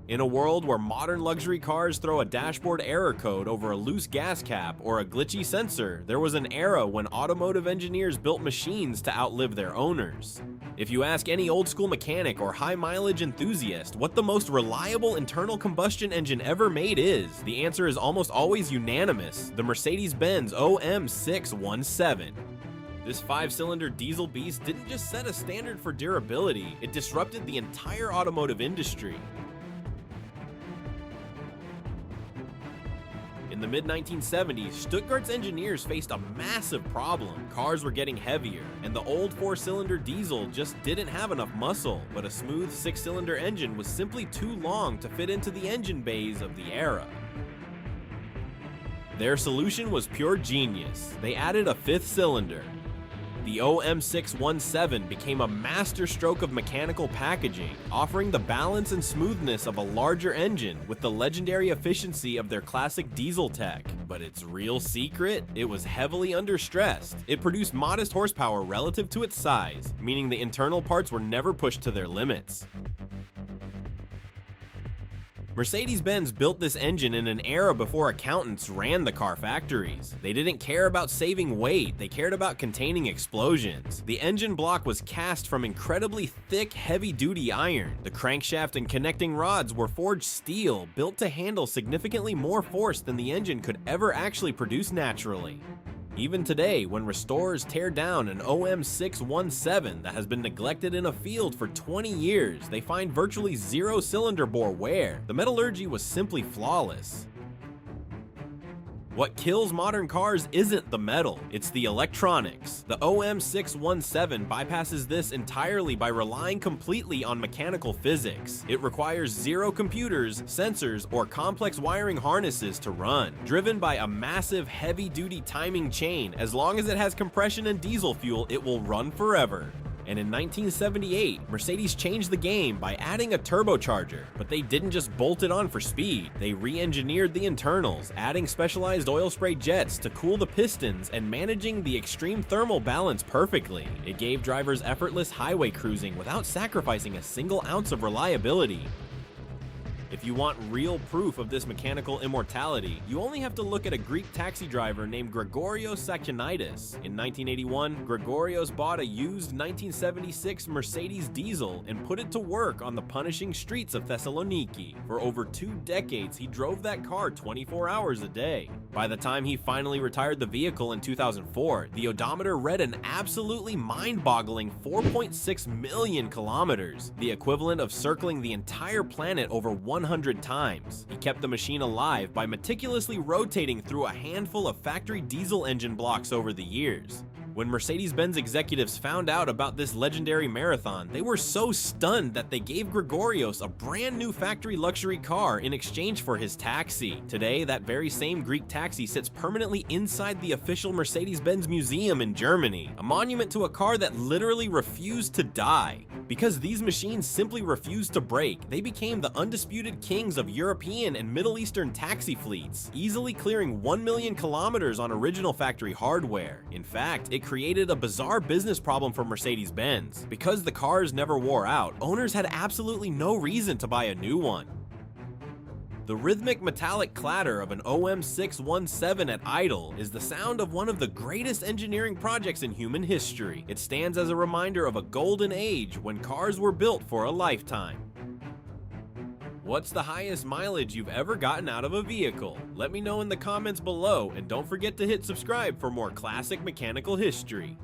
In a world where modern luxury cars throw a dashboard error code over a loose gas cap or a glitchy sensor, there was an era when automotive engineers built machines to outlive their owners. If you ask any old school mechanic or high mileage enthusiast what the most reliable internal combustion engine ever made is, the answer is almost always unanimous: the Mercedes-Benz OM617. This 5-cylinder diesel beast didn't just set a standard for durability, it disrupted the entire automotive industry. In the mid-1970s, Stuttgart's engineers faced a massive problem. Cars were getting heavier, and the old 4-cylinder diesel just didn't have enough muscle, but a smooth 6-cylinder engine was simply too long to fit into the engine bays of the era. Their solution was pure genius. They added a 5th cylinder. The OM617 became a masterstroke of mechanical packaging, offering the balance and smoothness of a larger engine with the legendary efficiency of their classic diesel tech. But its real secret? It was heavily understressed. It produced modest horsepower relative to its size, meaning the internal parts were never pushed to their limits. Mercedes-Benz built this engine in an era before accountants ran the car factories. They didn't care about saving weight, they cared about containing explosions. The engine block was cast from incredibly thick, heavy-duty iron. The crankshaft and connecting rods were forged steel, built to handle significantly more force than the engine could ever actually produce naturally. Even today, when restorers tear down an OM617 that has been neglected in a field for 20 years, they find virtually zero cylinder bore wear. The metallurgy was simply flawless. What kills modern cars isn't the metal, it's the electronics. The OM617 bypasses this entirely by relying completely on mechanical physics. It requires zero computers, sensors, or complex wiring harnesses to run. Driven by a massive heavy-duty timing chain, as long as it has compression and diesel fuel, it will run forever. And in 1978, Mercedes changed the game by adding a turbocharger, but they didn't just bolt it on for speed. They re-engineered the internals, adding specialized oil spray jets to cool the pistons and managing the extreme thermal balance perfectly. It gave drivers effortless highway cruising without sacrificing a single ounce of reliability. If you want real proof of this mechanical immortality, you only have to look at a Greek taxi driver named Gregorios Sakyanidis. In 1981, Gregorios bought a used 1976 Mercedes diesel and put it to work on the punishing streets of Thessaloniki. For over 2 decades, he drove that car 24 hours a day. By the time he finally retired the vehicle in 2004, the odometer read an absolutely mind-boggling 4.6 million kilometers, the equivalent of circling the entire planet over 100 times. He kept the machine alive by meticulously rotating through a handful of factory diesel engine blocks over the years. When Mercedes-Benz executives found out about this legendary marathon, they were so stunned that they gave Gregorios a brand new factory luxury car in exchange for his taxi. Today, that very same Greek taxi sits permanently inside the official Mercedes-Benz museum in Germany, a monument to a car that literally refused to die. Because these machines simply refused to break, they became the undisputed kings of European and Middle Eastern taxi fleets, easily clearing 1 million kilometers on original factory hardware. In fact, it created a bizarre business problem for Mercedes-Benz. Because the cars never wore out, owners had absolutely no reason to buy a new one. The rhythmic metallic clatter of an OM617 at idle is the sound of one of the greatest engineering projects in human history. It stands as a reminder of a golden age when cars were built for a lifetime. What's the highest mileage you've ever gotten out of a vehicle? Let me know in the comments below, and don't forget to hit subscribe for more classic mechanical history.